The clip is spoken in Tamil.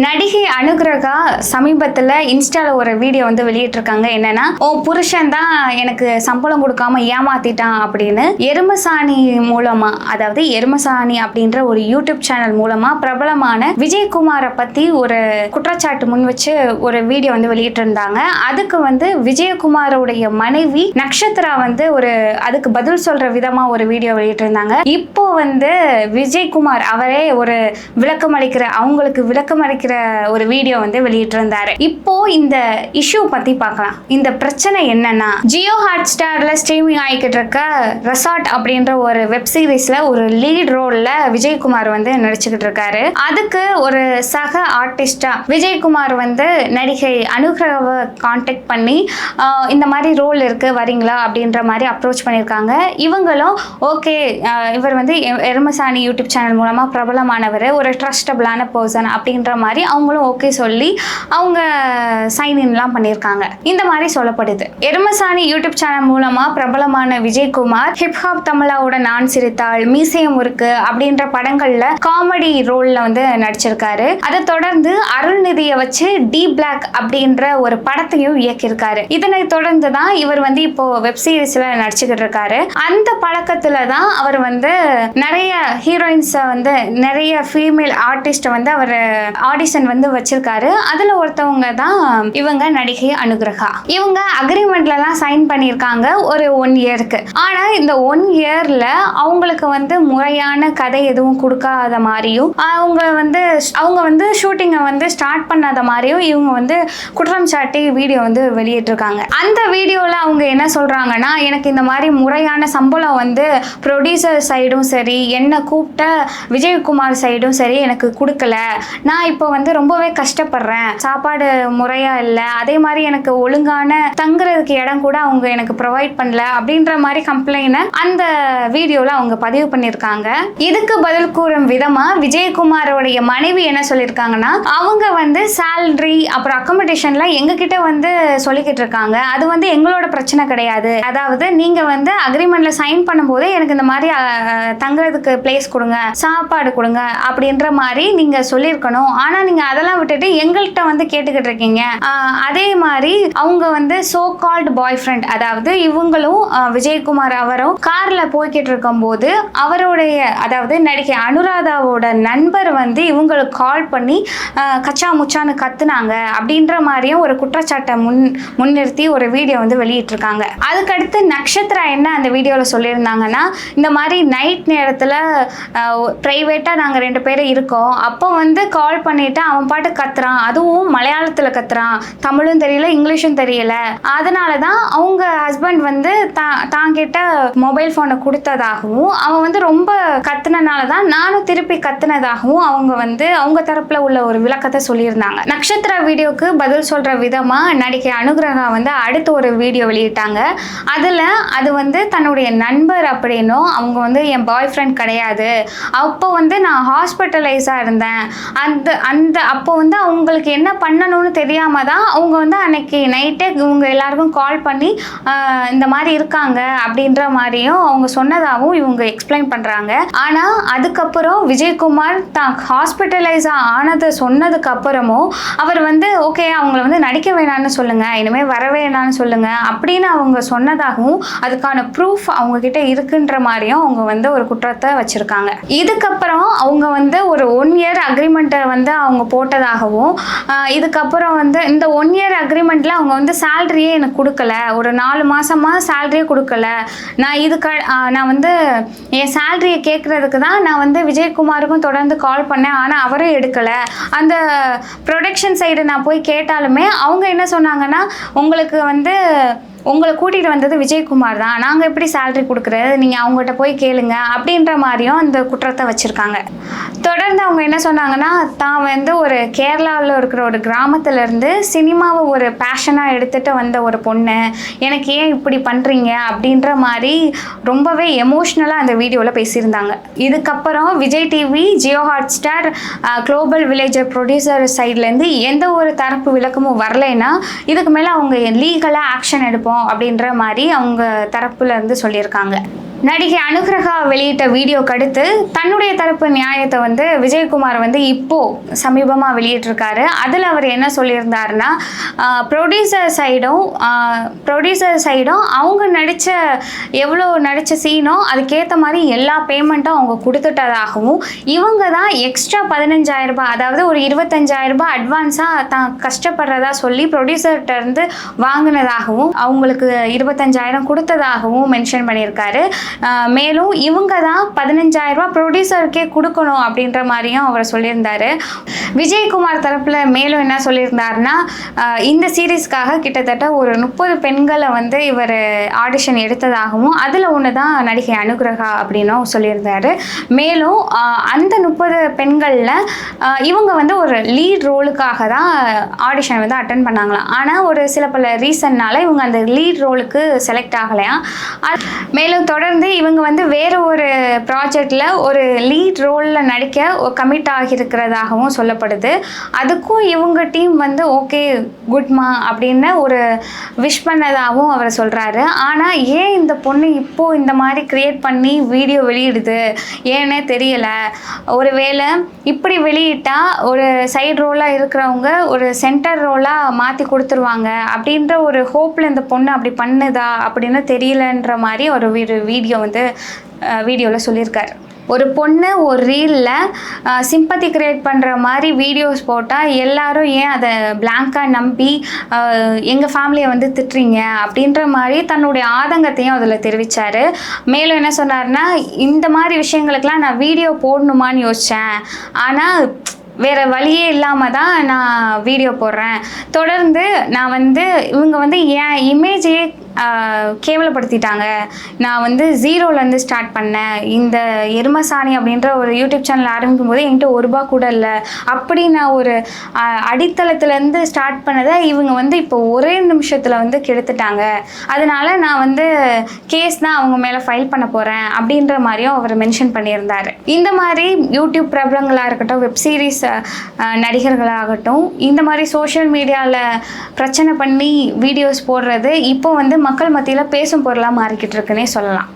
நடிகை அனுகிரகா சமீபத்தில் இன்ஸ்டால ஒரு வீடியோ வந்து வெளியிட்டிருக்காங்க. என்னன்னா, ஓ புருஷன் தான் எனக்கு சம்பளம் கொடுக்காம ஏமாத்திட்டான் அப்படின்னு எருமசாணி மூலமா, அதாவது எருமசாணி அப்படின்ற ஒரு யூடியூப் சேனல் மூலமா பிரபலமான விஜயகுமாரை பத்தி ஒரு குற்றச்சாட்டு முன் வச்சு ஒரு வீடியோ வந்து வெளியிட்டிருந்தாங்க. அதுக்கு வந்து விஜயகுமாரோடைய மனைவி நக்ஷத்ரா வந்து அதுக்கு பதில் சொல்ற விதமா ஒரு வீடியோ வெளியிட்டிருந்தாங்க. இப்போ வந்து விஜயகுமார் அவரே ஒரு அவங்களுக்கு விளக்கம் அளிக்கிற ஒரு வீடியோ வந்து வெளியிட்டிருந்தாரு. இப்போ இந்த இஷ்யூ பத்தி பார்க்கலாம். இந்த பிரச்சனை என்னன்னா, ஜியோ ஹாட் ஸ்டார்ல ஸ்ட்ரீமிங் ஆகிக்கிட்டு இருக்க ரெசார்ட் அப்படின்ற ஒரு வெப் சீரிஸ்ல ஒரு லீட் ரோல்ல விஜயகுமார் வந்து நடிச்சுக்கிட்டு இருக்காரு. அதுக்கு ஒரு சக ஆர்டிஸ்டா விஜயகுமார் வந்து நடிகை அனுகிரகாவை கான்டாக்ட் பண்ணி இந்த மாதிரி ரோல் இருக்கு வரீங்களா அப்படின்ற மாதிரி அப்ரோச் பண்ணியிருக்காங்க. இவங்களும் ஓகே, இவர் வந்து எருமசாணி யூடியூப் சேனல் மூலமா பிரபலமானவர், ஒரு ட்ரஸ்டபிளான பர்சன் அப்படின்ற மாதிரி அவங்களும் ஓகே சொல்லி அவங்க சைன் இன்லாம் பண்ணியிருக்காங்க. இந்த மாதிரி சொல்லப்படுது. எருமசாணி யூடியூப் சேனல் மூலமா பிரபலமான விஜயகுமார் ஹிப்ஹாப் தமிழாவோட நான் சிரித்தாள், மீசையம் இருக்கு அப்படின்ற படங்கள்ல காமெடி ரோல்ல வந்து நடிச்சிருக்காரு. அதை தொடர்ந்து அருள்நிதியை வச்சு டி பிளாக் அப்படின்ற ஒரு படத்தையும் இயக்கியிருக்காரு. இதனை தொடர்ந்து தான் இவர் வந்து இப்போ வெப் சீரிஸ்ல நடிச்சுக்கிட்டு இருக்காரு. அந்த பழக்கத்துல தான் அவர் வந்து நிறைய ஹீரோயின்ஸை வந்து நிறைய ஃபீமேல் ஆர்டிஸ்ட் வந்து அவர் ஆடிஷன் வந்து வச்சிருக்காரு. அதுல ஒருத்தவங்க தான் இவங்க நடிகை அனுகிரகா. இவங்க அக்ரிமெண்ட்லாம் சைன் பண்ணியிருக்காங்க ஒரு 1 இயருக்கு. ஆனா இந்த 1 இயர்ல அவங்களுக்கு வந்து முறையான கதை எதுவும் கொடுக்காத மாதிரியும் அவங்க வந்து ஷூட்டிங்கை வந்து ஸ்டார்ட் பண்ணாத மாதிரியும் இவங்க வந்து குற்றம் சாட்டி வீடியோ வந்து வெளியிட்டிருக்காங்க. அந்த வீடியோல அவங்க என்ன சொல்றாங்கன்னா, எனக்கு இந்த மாதிரி முறையான சம்பளம் வந்து ப்ரொடியூசர் சைடும் சரி, என்ன கூப்பிட்ட விஜயகுமார் சைடும் சரி எனக்கு கொடுக்கல. நான் இப்போ வந்து ரொம்பவே கஷ்டப்படுறேன், சாப்பாடு முறையா இல்லை, அதே மாதிரி எனக்கு ஒழுங்கான தங்குறதுக்கு இடம் கூட அவங்க எனக்கு ப்ரொவைட் பண்ணல அப்படின்ற மாதிரி கம்ப்ளைண்ட் அந்த வீடியோல அவங்க பதிவு பண்ணியிருக்காங்க. இதுக்கு பதில் கூறும் விதமா விஜயகுமாரோடைய மனைவி என்ன சொல்லியிருக்காங்கன்னா, அவங்க வந்து சேலரி அப்புறம் அக்கமடேஷன்ல எங்ககிட்ட வந்து சொல்லிக்கிட்டு இருக்காங்க, அது வந்து எங்களோட பிரச்சனை கிடையாது. அதாவது நீங்க வந்து அக்ரிமெண்ட்ல சைன் பண்ணும்போது எனக்கு இந்த மாதிரி தங்குறதுக்கு பிளேஸ் கொடுங்க, சாப்பாடு கொடுங்க அப்படின்ற மாதிரி நீங்க சொல்லியிருக்கணும். ஆனா நீங்க அதெல்லாம் விட்டுட்டு எங்கள்கிட்ட வந்து கேட்டுக்கிட்டு இருக்கீங்க. அதே மாதிரி அவங்க வந்து சோ கால்டு பாய் ஃப்ரெண்ட், அதாவது இவங்களும் விஜயகுமார் அவரும் கார்ல போய்கிட்டு இருக்கும் போது அவருடைய, அதாவது நடிகை அனுராதாவோட நண்பர் வந்து இவங்களுக்கு கால் பண்ணி கச்சா முச்சான்னு கத்துனாங்க அப்படின்ற மாதிரியும் ஒரு குற்றச்சாட்டை முன்னிறுத்தி ஒரு வீடியோ வந்து வெளியிட்டிருக்காங்க. அதுக்கடுத்து நக்ஷத்ரா என்ன அந்த வீடியோவில் சொல்லியிருந்தாங்கன்னா, இந்த மாதிரி நைட் நேரத்தில் ப்ரைவேட்டாக நாங்கள் 2 பேரும் இருக்கோம், அப்போ வந்து கால் பண்ணிட்டு அவன் பாட்டு கத்துறான், அதுவும் மலையாளத்தில் கத்துறான், தமிழும் தெரியல இங்கிலீஷும் தெரியல, அதனால தான் அவங்க ஹஸ்பண்ட் வந்து தாங்கிட்ட மொபைல் ஃபோனை கொடுத்ததாகவும் அவன் வந்து ரொம்ப கத்துனனால தான் நானும் திருப்பி கத்துனதாகவும் அவங்க வந்து அவங்க தரப்புல உள்ள ஒரு விளக்கத்தை சொல்லியிருந்தாங்க. நக்ஷத்ரா வீடியோக்கு பதில் சொல்ற விதமா நடிகை அனுகிரகா வந்து அடுத்து ஒரு வீடியோ வெளியிட்டாங்க. அது வந்து தன்னுடைய நண்பர் அப்படின்னும், அவங்க வந்து என் பாய் ஃப்ரெண்ட் கிடையாது, அப்போ வந்து நான் ஹாஸ்பிட்டலைஸா இருந்தேன், அப்போ வந்து அவங்களுக்கு என்ன பண்ணணும்னு தெரியாம தான் அவங்க வந்து அன்னைக்கு நைட்டே இவங்க எல்லாருக்கும் கால் பண்ணி இந்த மாதிரி இருக்காங்க அப்படின்ற மாதிரியும் அவங்க சொன்னதாகவும் இவங்க எக்ஸ்பிளைன் பண்றாங்க. ஆனா அதுக்கப்புறம் விஜயகுமார் தான் ஹாஸ்பிட்டலைஸ் ஆனதை சொன்னதுக்கு அப்புறமும் அவர் வந்து ஓகே அவங்கள வந்து நடிக்க வேணாம்னு சொல்லுங்க, இனிமே வர வேணாம்னு சொல்லுங்க அப்படின்னு அவங்க சொன்னதாகவும் அதுக்கான ப்ரூஃப் அவங்க கிட்ட இருக்குன்ற மாதிரியும் அவங்க வந்து ஒரு குற்றத்தை வச்சிருக்காங்க. இதுக்கப்புறம் அவங்க வந்து ஒரு 1 இயர் அக்ரிமெண்ட்டை வந்து அவங்க போட்டதாகவும், இதுக்கப்புறம் வந்து இந்த 1 இயர் அக்ரிமெண்ட்ல அவங்க வந்து சேலரியே எனக்கு கொடுக்கல, ஒரு 4 மாசமா சேலரியே கொடுக்கல, நான் வந்து என் சேலரியை கேட்கறதுக்கு தான் நான் வந்து விஜயகுமாருக்கும் தொடர்ந்து கால் பண்ணேன், ஆனால் அவரும் எடுக்கல. அந்த ப்ரொடக்ஷன் சைடு நான் போய் கேட்டாலுமே அவங்க என்ன சொன்னாங்கன்னா, உங்களுக்கு வந்து உங்களை கூட்டிகிட்டு வந்தது விஜயகுமார் தான், நாங்கள் எப்படி சேலரி கொடுக்குறது, நீங்கள் அவங்ககிட்ட போய் கேளுங்க அப்படின்ற மாதிரியும் அந்த குற்றத்தை வச்சுருக்காங்க. தொடர்ந்து அவங்க என்ன சொன்னாங்கன்னா, தான் வந்து ஒரு கேரளாவில் இருக்கிற ஒரு கிராமத்திலேருந்து சினிமாவை ஒரு பேஷனாக எடுத்துகிட்டு வந்த ஒரு பொண்ணு, எனக்கு ஏன் இப்படி பண்ணுறீங்க அப்படின்ற மாதிரி ரொம்பவே எமோஷ்னலாக அந்த வீடியோவில் பேசியிருந்தாங்க. இதுக்கப்புறம் Vijay TV, Jio hot star, global villager producer சைட்லேருந்து எந்த ஒரு தரப்பு விளக்கமும் வரலைன்னா இதுக்கு மேலே அவங்க லீகலாக ஆக்ஷன் எடுப்போம் அப்படின்ற மாதிரி அவங்க தரப்புல இருந்து சொல்லியிருக்காங்க. நடிகை அனுகிரகா வெளியிட்ட வீடியோக்கு அடுத்து தன்னுடைய தரப்பு நியாயத்தை வந்து விஜயகுமார் வந்து இப்போ சமீபமாக வெளியிட்டிருக்காரு. அதில் அவர் என்ன சொல்லியிருந்தாருன்னா, ப்ரொடியூசர் சைடும் அவங்க எவ்வளோ நடித்த சீனோ அதுக்கேற்ற மாதிரி எல்லா பேமெண்ட்டும் அவங்க கொடுத்துட்டதாகவும், இவங்க தான் எக்ஸ்ட்ரா 15,000 ரூபாய், அதாவது ஒரு 25,000 ரூபாய் அட்வான்ஸாக தான் கஷ்டப்படுறதா சொல்லி ப்ரொடியூசர்கிட்ட இருந்து வாங்கினதாகவும், அவங்களுக்கு 25,000 கொடுத்ததாகவும் மென்ஷன் பண்ணியிருக்காரு. மேலும் இவங்க தான் 15,000 ரூபாய் ப்ரொடியூசருக்கே கொடுக்கணும் அப்படின்ற மாதிரியும் அவர் சொல்லியிருந்தாரு. விஜயகுமார் தரப்புல மேலும் என்ன சொல்லியிருந்தாருன்னா, இந்த சீரீஸ்க்காக கிட்டத்தட்ட ஒரு 30 பெண்களை வந்து இவர் ஆடிஷன் எடுத்ததாகவும், அதில் ஒன்று தான் நடிகை அனுகிரகா அப்படின்னும் சொல்லியிருந்தாரு. மேலும் அந்த 30 பெண்களில் இவங்க வந்து ஒரு லீட் ரோலுக்காக தான் ஆடிஷன் வந்து அட்டன் பண்ணாங்களாம். ஆனால் ஒரு சில பல ரீசன்னால இவங்க அந்த லீட் ரோலுக்கு செலக்ட் ஆகலையாம். மேலும் தொடர்ந்து இவங்க வந்து வேறு ஒரு ப்ராஜெக்டில் ஒரு லீட் ரோலில் நடிக்க கமிட் ஆகியிருக்கிறதாகவும் சொல்லப்படுது. அதுக்கும் இவங்க டீம் வந்து ஓகே குட்மா அப்படின்னு ஒரு விஷ் பண்ணதாகவும் அவர் சொல்கிறாரு. ஆனால் ஏன் இந்த பொண்ணு இப்போது இந்த மாதிரி க்ரியேட் பண்ணி வீடியோ வெளியிடுது ஏன்னே தெரியலை. ஒருவேளை இப்படி வெளியிட்டால் ஒரு சைடு ரோலாக இருக்கிறவங்க ஒரு சென்டர் ரோலாக மாற்றி கொடுத்துருவாங்க அப்படின்ற ஒரு ஹோப்பில் இந்த பொண்ணு அப்படி பண்ணுதா அப்படின்னு தெரியலன்ற மாதிரி ஒரு வீடியோவில் சொல்லியிருக்காரு. ஒரு பொண்ணு ஒரு ரீலில் சிம்பத்தி கிரியேட் பண்ணுற மாதிரி வீடியோஸ் போட்டால் எல்லாரும் ஏன் அதை பிளாங்காக நம்பி எங்கள் ஃபேமிலியை வந்து திட்டுறீங்க அப்படின்ற மாதிரி தன்னுடைய ஆதங்கத்தையும் அதில் தெரிவித்தார். மேலும் என்ன சொன்னார்னா, இந்த மாதிரி விஷயங்களுக்கெல்லாம் நான் வீடியோ போடணுமான்னு யோசித்தேன், ஆனால் வேறு வழியே இல்லாமல் தான் நான் வீடியோ போடுறேன். தொடர்ந்து நான் வந்து இவங்க வந்து என் இமேஜையே கேவலப்படுத்திட்டாங்க. நான் வந்து ஜீரோலேருந்து ஸ்டார்ட் பண்ணேன். இந்த எருமசாணி அப்படின்ற ஒரு யூடியூப் சேனல் ஆரம்பிக்கும் போது என்கிட்ட ₹1 கூட இல்லை. அப்படி நான் ஒரு அடித்தளத்துலேருந்து ஸ்டார்ட் பண்ணதை இவங்க வந்து இப்போ ஒரே நிமிஷத்தில் வந்து கெடுத்துட்டாங்க. அதனால நான் வந்து கேஸ் தான் அவங்க மேலே ஃபைல் பண்ண போகிறேன் அப்படின்ற மாதிரியும் அவர் மென்ஷன் பண்ணியிருந்தார். இந்த மாதிரி யூடியூப் பிரபலங்களாக இருக்கட்டும், வெப் சீரிஸ் நடிகர்களாகட்டும், இந்த மாதிரி சோஷியல் மீடியாவில் பிரச்சனை பண்ணி வீடியோஸ் போடுறது இப்போ வந்து மக்கள் மத்தியில் பேசும் பொருளாக மாறிக்கிட்டு இருக்குன்னே சொல்லலாம்.